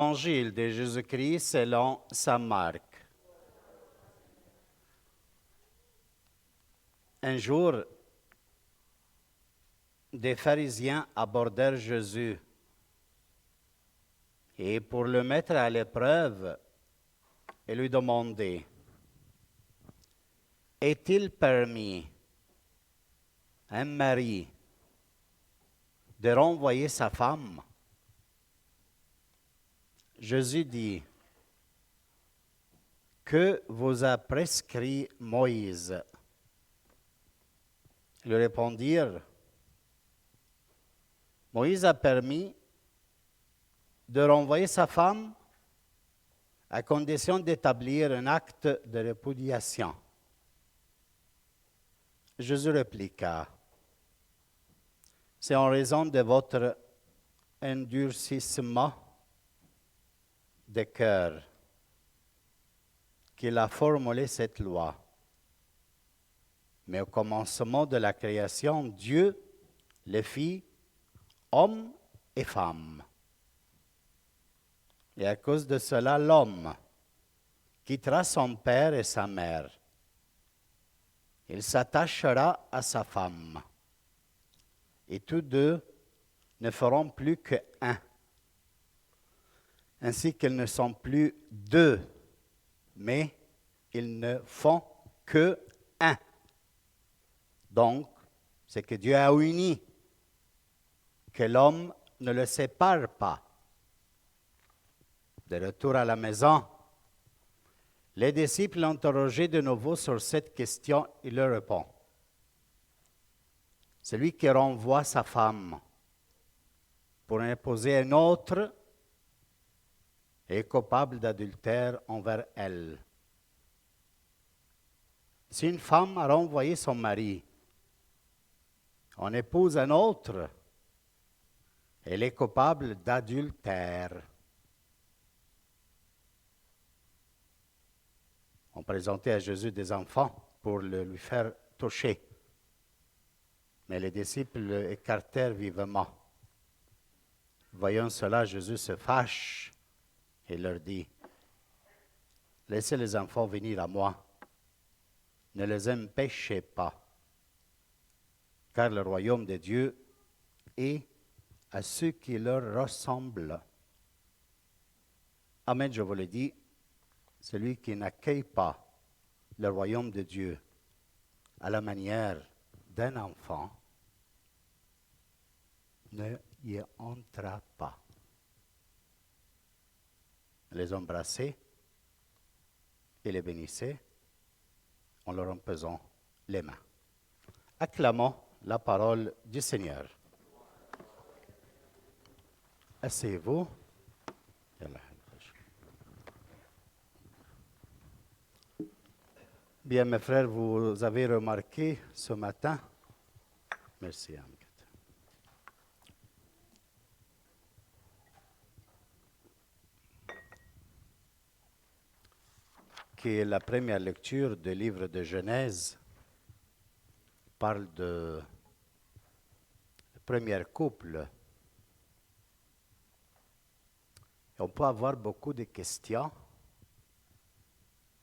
Évangile de Jésus-Christ selon saint Marc. Un jour, des pharisiens abordèrent Jésus et pour le mettre à l'épreuve, ils lui demandaient, est-il permis à un mari de renvoyer sa femme? Jésus dit, que vous a prescrit Moïse? Ils lui répondirent, Moïse a permis de renvoyer sa femme à condition d'établir un acte de répudiation. Jésus répliqua, c'est en raison de votre endurcissement de cœur qu'il a formulé cette loi. Mais au commencement de la création, Dieu les fit hommes et femmes. Et à cause de cela, l'homme quittera son père et sa mère. Il s'attachera à sa femme. Et tous deux ne feront plus que un. Ainsi qu'ils ne sont plus deux, mais ils ne font que un. Donc, c'est que Dieu a uni, que l'homme ne le sépare pas. De retour à la maison, les disciples l'ont interrogé de nouveau sur cette question. Il leur répond, celui qui renvoie sa femme pour imposer un autre est coupable d'adultère envers elle. Si une femme a renvoyé son mari, on épouse un autre, elle est coupable d'adultère. On présentait à Jésus des enfants pour lui faire toucher. Mais les disciples l'écartèrent vivement. Voyant cela, Jésus se fâche et leur dit, laissez les enfants venir à moi, ne les empêchez pas, car le royaume de Dieu est à ceux qui leur ressemblent. Amen, je vous le dis, celui qui n'accueille pas le royaume de Dieu à la manière d'un enfant ne y entrera pas. Les embrasser et les bénissez en leur imposant les mains. Acclamons la parole du Seigneur. Asseyez-vous. Bien, mes frères, vous avez remarqué ce matin, merci Amgat, que la première lecture du livre de Genèse parle de premier couple. On peut avoir beaucoup de questions,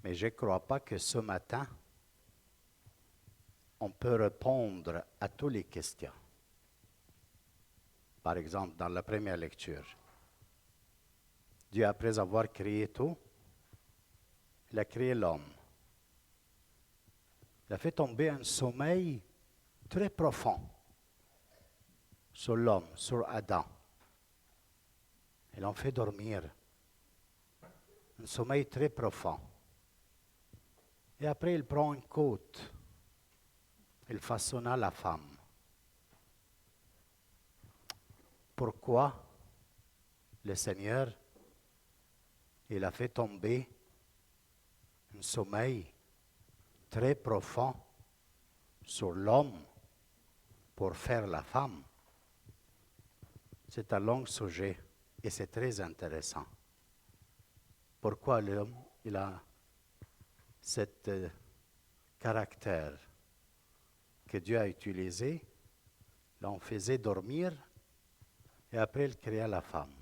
mais je ne crois pas que ce matin, on peut répondre à toutes les questions. Par exemple, dans la première lecture, Dieu, après avoir créé tout, il a créé l'homme. Il a fait tomber un sommeil très profond sur l'homme, sur Adam. Il en fait dormir. Un sommeil très profond. Et après, il prend une côte. Il façonna la femme. Pourquoi le Seigneur, il a fait tomber un sommeil très profond sur l'homme pour faire la femme? C'est un long sujet et c'est très intéressant. Pourquoi l'homme, il a cet caractère que Dieu a utilisé, l'on faisait dormir et après il créa la femme.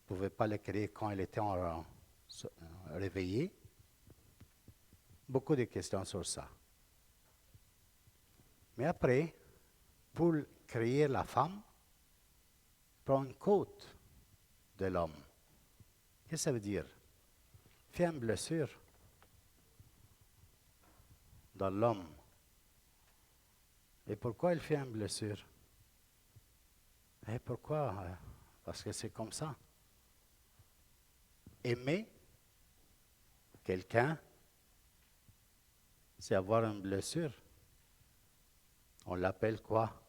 ne pouvait pas le créer quand il était réveillé. Beaucoup de questions sur ça. Mais après, pour créer la femme, prend une côte de l'homme. Qu'est-ce que ça veut dire? Fait une blessure dans l'homme. Et pourquoi il fait une blessure? Et pourquoi? Parce que c'est comme ça. Aimer quelqu'un, c'est avoir une blessure. On l'appelle quoi?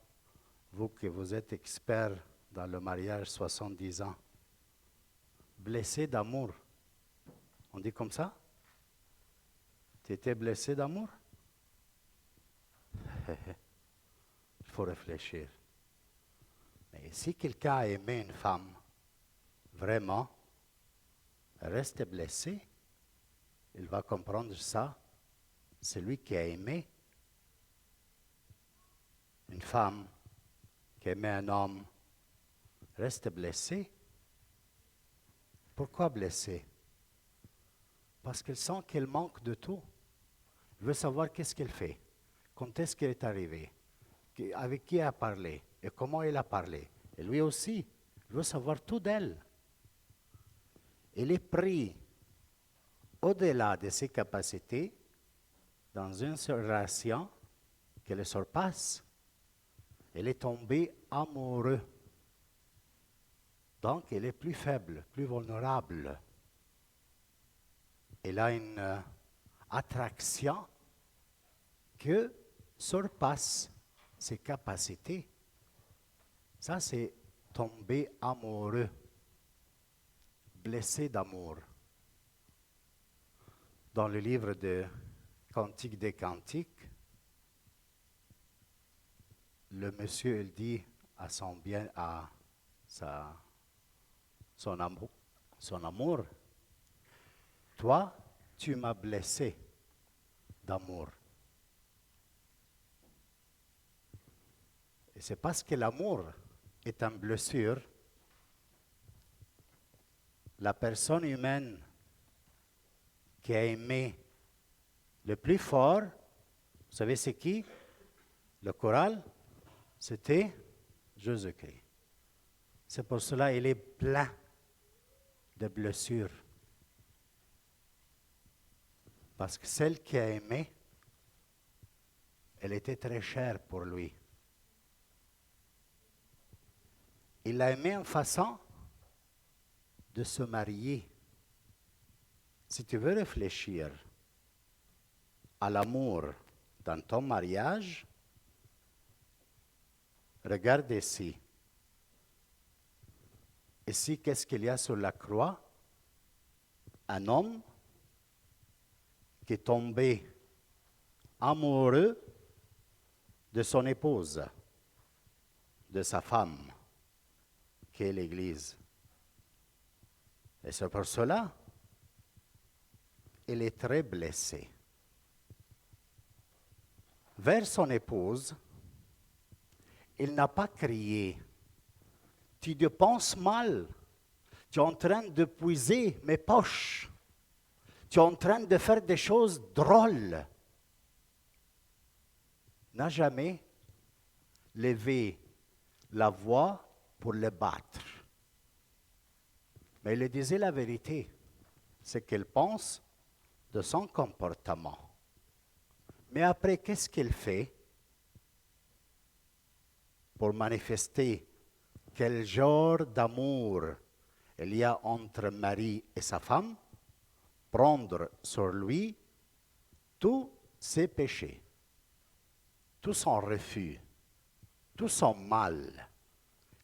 Vous que vous êtes expert dans le mariage, 70 ans. Blessé d'amour. On dit comme ça? Tu étais blessé d'amour? Il faut réfléchir. Mais si quelqu'un a aimé une femme, vraiment, reste blessé, il va comprendre ça. C'est lui qui a aimé une femme, qui aimait un homme, reste blessé. Pourquoi blessé? Parce qu'elle sent qu'elle manque de tout. Elle veut savoir qu'est-ce qu'elle fait, quand est-ce qu'elle est arrivée, avec qui elle a parlé et comment elle a parlé. Et lui aussi, il veut savoir tout d'elle. Elle est prise au-delà de ses capacités dans une relation qui le surpasse. Elle est tombée amoureuse. Donc, elle est plus faible, plus vulnérable. Elle a une attraction qui surpasse ses capacités. Ça, c'est tomber amoureux, blessé d'amour. Dans le livre de Cantique des Cantiques, le monsieur, il dit à son bien, à son amour, toi, tu m'as blessé d'amour. Et c'est parce que l'amour est une blessure, la personne humaine qui a aimé le plus fort, vous savez c'est qui? Le choral, c'était Jésus-Christ. C'est pour cela qu'il est plein de blessures. Parce que celle qui a aimé, elle était très chère pour lui. Il l'a aimée en façon de se marier. Si tu veux réfléchir à l'amour dans ton mariage, regarde ici. Ici, qu'est-ce qu'il y a sur la croix? Un homme qui est tombé amoureux de son épouse, de sa femme, qui est l'Église. Et c'est pour cela, il est très blessé. Vers son épouse, il n'a pas crié. Tu dépenses mal. Tu es en train de puiser mes poches. Tu es en train de faire des choses drôles. N'a jamais levé la voix pour le battre. Mais il disait la vérité, c'est qu'elle pense de son comportement. Mais après, qu'est-ce qu'elle fait pour manifester quel genre d'amour il y a entre Marie et sa femme? Prendre sur lui tous ses péchés, tout son refus, tout son mal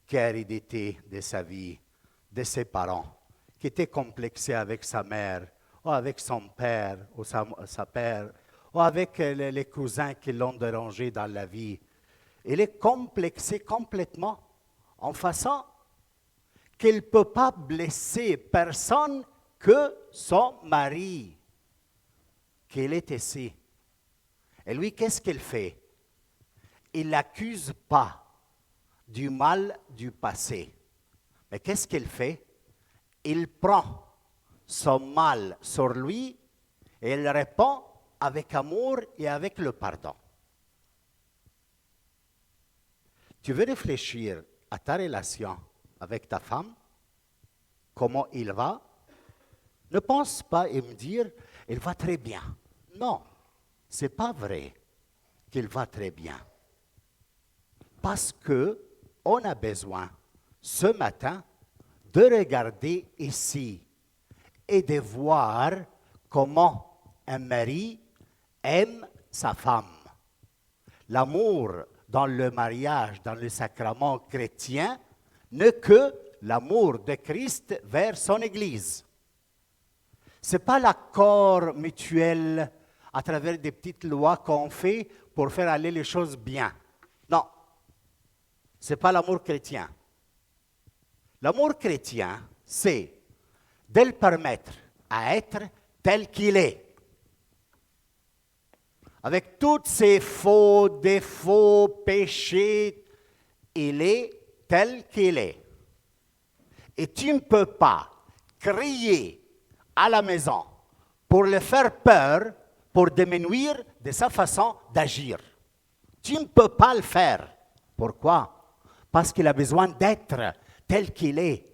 qui a hérédité de sa vie, de ses parents, qui était complexé avec sa mère, ou avec son père, ou sa père, ou avec les cousins qui l'ont dérangé dans la vie. Il est complexé complètement en façon qu'il ne peut pas blesser personne que son mari, qu'il est ici. Et lui, qu'est-ce qu'il fait? Il n'accuse pas du mal du passé. Mais qu'est-ce qu'il fait? il prend son mal sur lui et il répond avec amour et avec le pardon. Tu veux réfléchir à ta relation avec ta femme, comment il va? Ne pense pas et me dire, il va très bien. Non, ce n'est pas vrai qu'il va très bien. Parce qu'on a besoin, ce matin, de regarder ici et de voir comment un mari aime sa femme. L'amour dans le mariage, dans le sacrement chrétien, n'est que l'amour de Christ vers son Église. Ce n'est pas l'accord mutuel à travers des petites lois qu'on fait pour faire aller les choses bien. Non, ce n'est pas l'amour chrétien. L'amour chrétien, c'est de le permettre à être tel qu'il est. Avec tous ses faux défauts, péchés, il est tel qu'il est. Et tu ne peux pas crier à la maison pour le faire peur, pour diminuer de sa façon d'agir. Tu ne peux pas le faire. Pourquoi? Parce qu'il a besoin d'être tel qu'il est.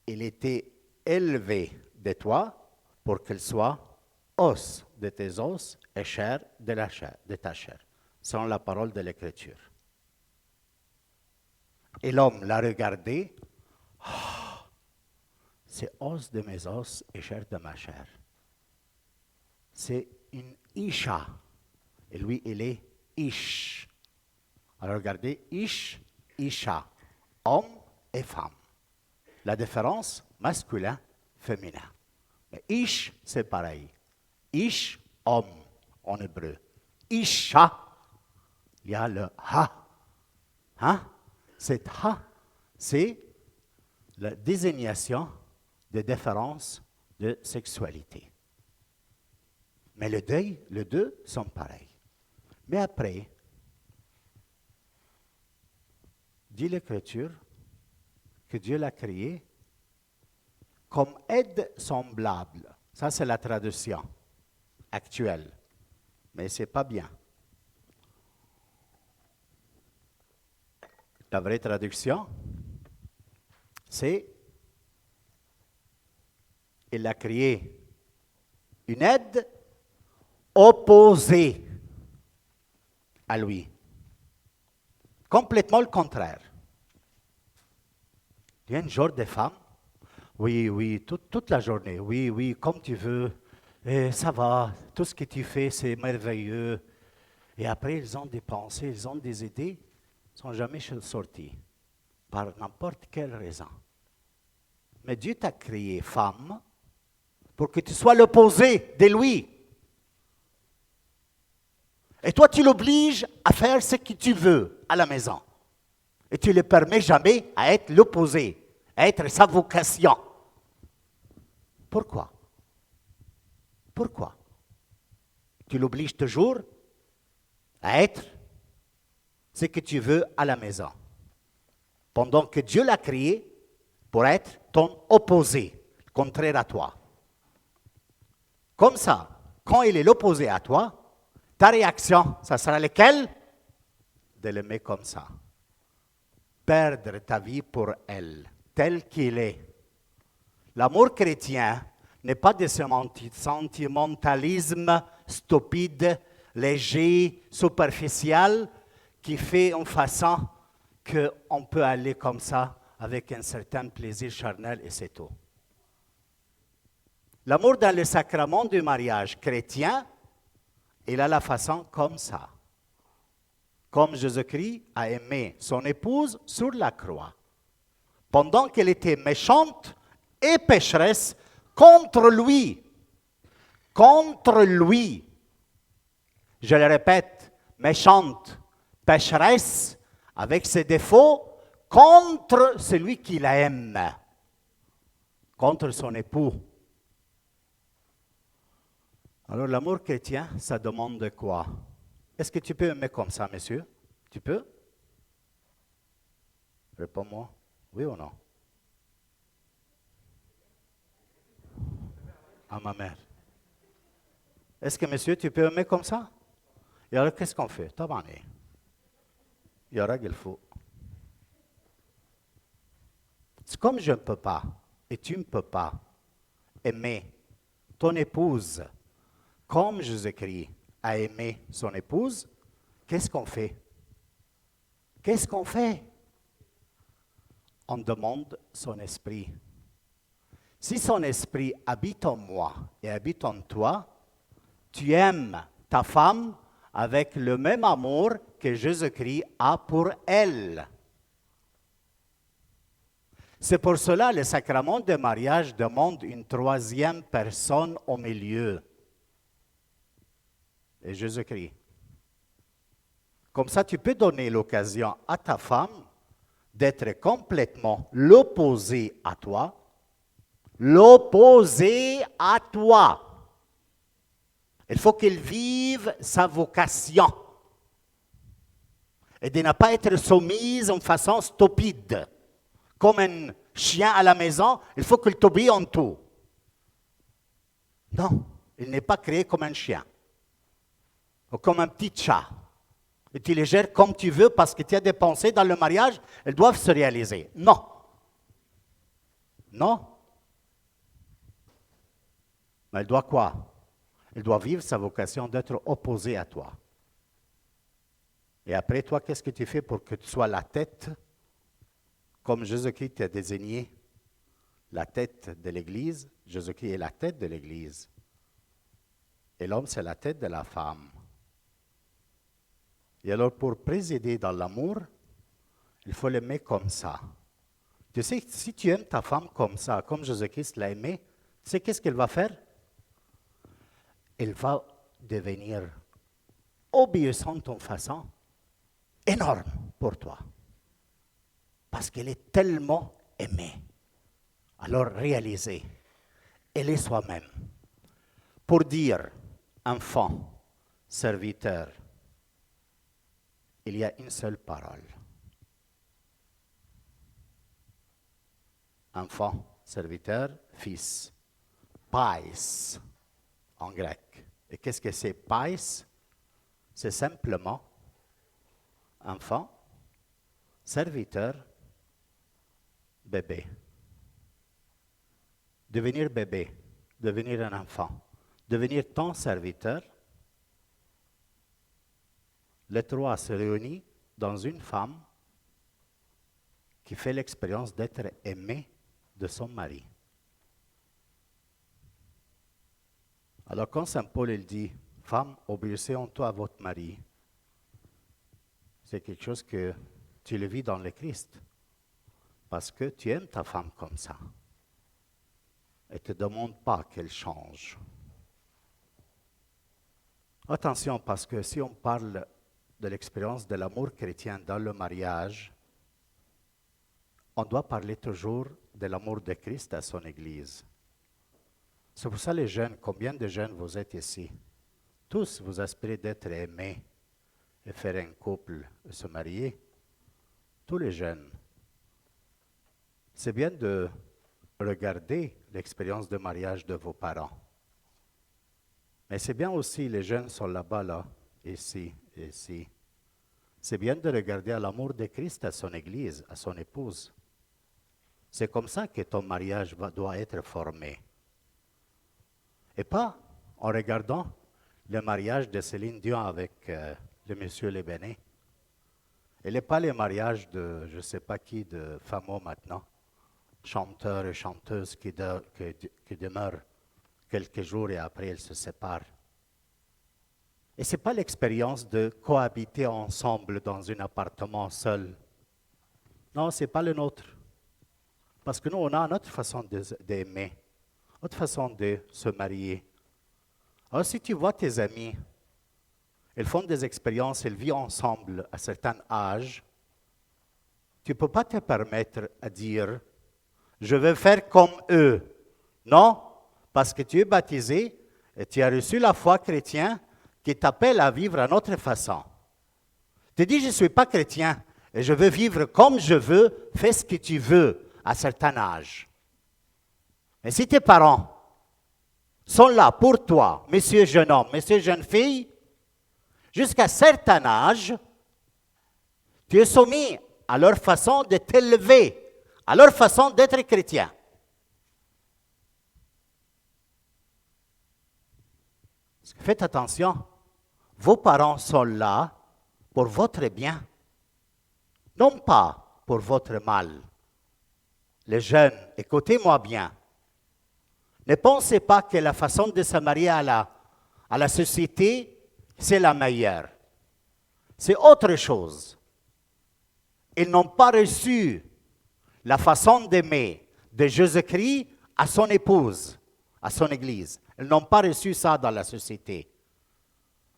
Il était élevé de toi pour qu'il soit os de tes os et chair de ta chair, selon la parole de l'Écriture. Et l'homme l'a regardé, oh, c'est os de mes os et chair de ma chair. C'est une Isha. Et lui, il est Ish. Alors regardez, Ish, Isha, homme et femme. La différence, masculin, féminin. Mais Ish, c'est pareil. Ish, homme, en hébreu. Isha, il y a le Ha. Hein? Cet Ha, c'est la désignation de différence de sexualité. Mais les deux sont pareils. Mais après, dit l'Écriture que Dieu l'a créé comme aide semblable. Ça, c'est la traduction actuelle. Mais ce n'est pas bien. La vraie traduction, c'est il a créé une aide opposée à lui. Complètement le contraire. Il y a un genre de femme, oui, toute la journée, oui, comme tu veux, ça va, tout ce que tu fais, c'est merveilleux. Et après, ils ont des pensées, ils ont des idées, ils ne sont jamais sortis, par n'importe quelle raison. Mais Dieu t'a créé femme pour que tu sois l'opposé de lui. Et toi, tu l'obliges à faire ce que tu veux à la maison. Et tu ne le permets jamais à être l'opposé, à être sa vocation. Pourquoi? Pourquoi? Tu l'obliges toujours à être ce que tu veux à la maison. Pendant que Dieu l'a créé pour être ton opposé, contraire à toi. Comme ça, quand il est l'opposé à toi, ta réaction, ça sera laquelle? De l'aimer comme ça. Perdre ta vie pour elle, tel qu'il est. L'amour chrétien n'est pas de ce sentimentalisme stupide, léger, superficiel, qui fait en façon qu'on peut aller comme ça avec un certain plaisir charnel et c'est tout. L'amour dans le sacrement du mariage chrétien, il a la façon comme ça. Comme Jésus-Christ a aimé son épouse sur la croix. Pendant qu'elle était méchante et pécheresse contre lui. Contre lui. Je le répète, méchante, pécheresse, avec ses défauts, contre celui qui la aime. Contre son époux. Alors l'amour chrétien, ça demande de quoi? Est-ce que tu peux aimer comme ça, monsieur? Tu peux? Réponds-moi, oui ou non? à ma mère. Est-ce que, monsieur, tu peux aimer comme ça? Et alors, qu'est-ce qu'on fait? Tabarné. Il y aura qu'il faut. C'est comme je ne peux pas, et tu ne peux pas, aimer ton épouse comme Jésus-Christ a aimé son épouse, qu'est-ce qu'on fait? Qu'est-ce qu'on fait? On demande son esprit. Si son esprit habite en moi et habite en toi, tu aimes ta femme avec le même amour que Jésus-Christ a pour elle. C'est pour cela que le sacrement de mariage demande une troisième personne au milieu. Et Jésus-Christ. Comme ça, tu peux donner l'occasion à ta femme d'être complètement l'opposé à toi. L'opposé à toi. Il faut qu'elle vive sa vocation. Et de ne pas être soumise en façon stupide. Comme un chien à la maison, il faut qu'il t'obéisse en tout. Non, il n'est pas créé comme un chien. Ou comme un petit chat. Et tu les gères comme tu veux parce que tu as des pensées dans le mariage, elles doivent se réaliser. Non. Non. Mais elle doit quoi? Elle doit vivre sa vocation d'être opposée à toi. Et après, toi, qu'est-ce que tu fais pour que tu sois la tête, comme Jésus-Christ t'a désigné la tête de l'Église? Jésus-Christ est la tête de l'Église. Et l'homme, c'est la tête de la femme. Et alors, pour présider dans l'amour, il faut l'aimer comme ça. Tu sais, si tu aimes ta femme comme ça, comme Jésus-Christ l'a aimé, tu sais qu'est-ce qu'elle va faire? Elle va devenir obéissante en façon énorme pour toi. Parce qu'elle est tellement aimée. Alors, réalisez, elle est soi-même. Pour dire enfant, serviteur, il y a une seule parole. Enfant, serviteur, fils. Pais, en grec. Et qu'est-ce que c'est pais? C'est simplement enfant, serviteur, bébé. Devenir bébé, devenir un enfant, devenir ton serviteur. Les trois se réunissent dans une femme qui fait l'expérience d'être aimée de son mari. Alors quand Saint Paul il dit « Femme, obéissez en toi à votre mari », c'est quelque chose que tu le vis dans le Christ. Parce que tu aimes ta femme comme ça. Et ne te demande pas qu'elle change. Attention, parce que si on parle de l'expérience de l'amour chrétien dans le mariage, on doit parler toujours de l'amour de Christ à son Église. C'est pour ça les jeunes, combien de jeunes vous êtes ici? Tous vous aspirez d'être aimés et faire un couple et se marier. Tous les jeunes. C'est bien de regarder l'expérience de mariage de vos parents. Mais c'est bien aussi, les jeunes sont là-bas, là, ici, ici. C'est bien de regarder à l'amour de Christ à son Église, à son épouse. C'est comme ça que ton mariage doit être formé. Et pas en regardant le mariage de Céline Dion avec le monsieur Lebéné. Et pas les mariages de je ne sais pas qui, de fameux maintenant, chanteurs et chanteuses qui demeurent quelques jours et après ils se séparent. Et ce n'est pas l'expérience de cohabiter ensemble dans un appartement seul. Non, ce n'est pas le nôtre. Parce que nous, on a notre façon d'aimer, notre façon de se marier. Alors, si tu vois tes amis, ils font des expériences, ils vivent ensemble à certains âges, tu ne peux pas te permettre à dire « je veux faire comme eux ». Non, parce que tu es baptisé et tu as reçu la foi chrétienne qui t'appelle à vivre à notre façon. Tu dis « je ne suis pas chrétien et je veux vivre comme je veux, fais ce que tu veux » à certains âges. Mais si tes parents sont là pour toi, monsieur jeune homme, monsieur jeune fille, jusqu'à un certain âge, tu es soumis à leur façon de t'élever, à leur façon d'être chrétien. Faites attention, vos parents sont là pour votre bien, non pas pour votre mal. Les jeunes, écoutez-moi bien. Ne pensez pas que la façon de se marier à la société, c'est la meilleure. C'est autre chose. Ils n'ont pas reçu la façon d'aimer de Jésus-Christ à son épouse, à son Église. Ils n'ont pas reçu ça dans la société.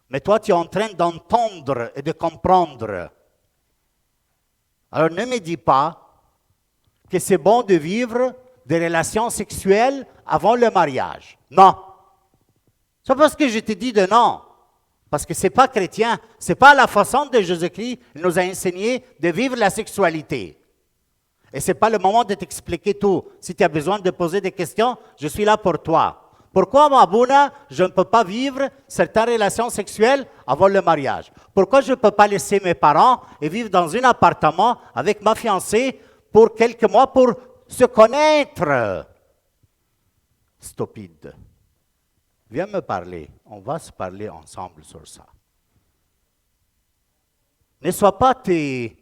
Mais toi, tu es en train d'entendre et de comprendre. Alors ne me dis pas que c'est bon de vivre des relations sexuelles avant le mariage. Non. C'est parce que je te dis de non. Parce que ce n'est pas chrétien. Ce n'est pas la façon de Jésus-Christ nous a enseigné de vivre la sexualité. Et ce n'est pas le moment de t'expliquer tout. Si tu as besoin de poser des questions, je suis là pour toi. Pourquoi, Mabouna, je ne peux pas vivre certaines relations sexuelles avant le mariage? Pourquoi je ne peux pas laisser mes parents et vivre dans un appartement avec ma fiancée pour quelques mois pour se connaître? Stupide. Viens me parler. On va se parler ensemble sur ça. Ne sois pas tes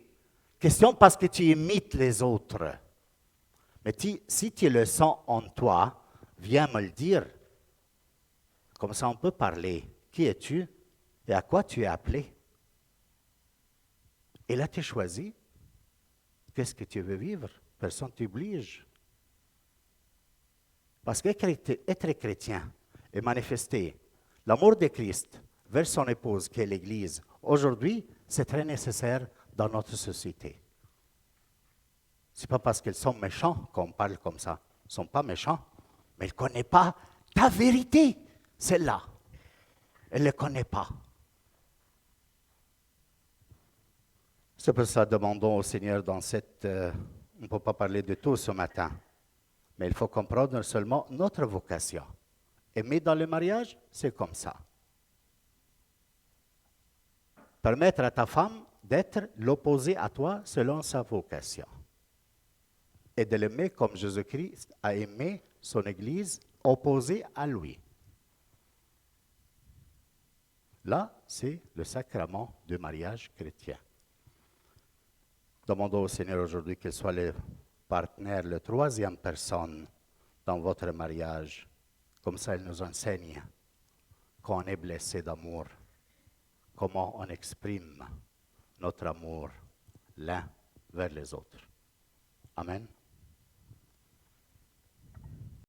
questions parce que tu imites les autres. Mais si tu le sens en toi, viens me le dire. Comme ça, on peut parler. Qui es-tu et à quoi tu es appelé? Et là, tu es choisi. Qu'est-ce que tu veux vivre? Personne ne t'oblige. Parce qu'être chrétien et manifester l'amour de Christ vers son épouse, qui est l'Église, aujourd'hui, c'est très nécessaire dans notre société. Ce n'est pas parce qu'ils sont méchants qu'on parle comme ça. Ils ne sont pas méchants, mais ils ne connaissent pas ta vérité. Celle-là, elle ne le connaît pas. C'est pour ça que demandons au Seigneur dans cette... on ne peut pas parler de tout ce matin, mais il faut comprendre seulement notre vocation. Aimer dans le mariage, c'est comme ça. Permettre à ta femme d'être l'opposé à toi selon sa vocation. Et de l'aimer comme Jésus-Christ a aimé son Église opposée à lui. Là, c'est le sacrement du mariage chrétien. Demandons au Seigneur aujourd'hui qu'il soit le partenaire, la troisième personne dans votre mariage. Comme ça, il nous enseigne quand on est blessé d'amour, comment on exprime notre amour l'un vers les autres. Amen.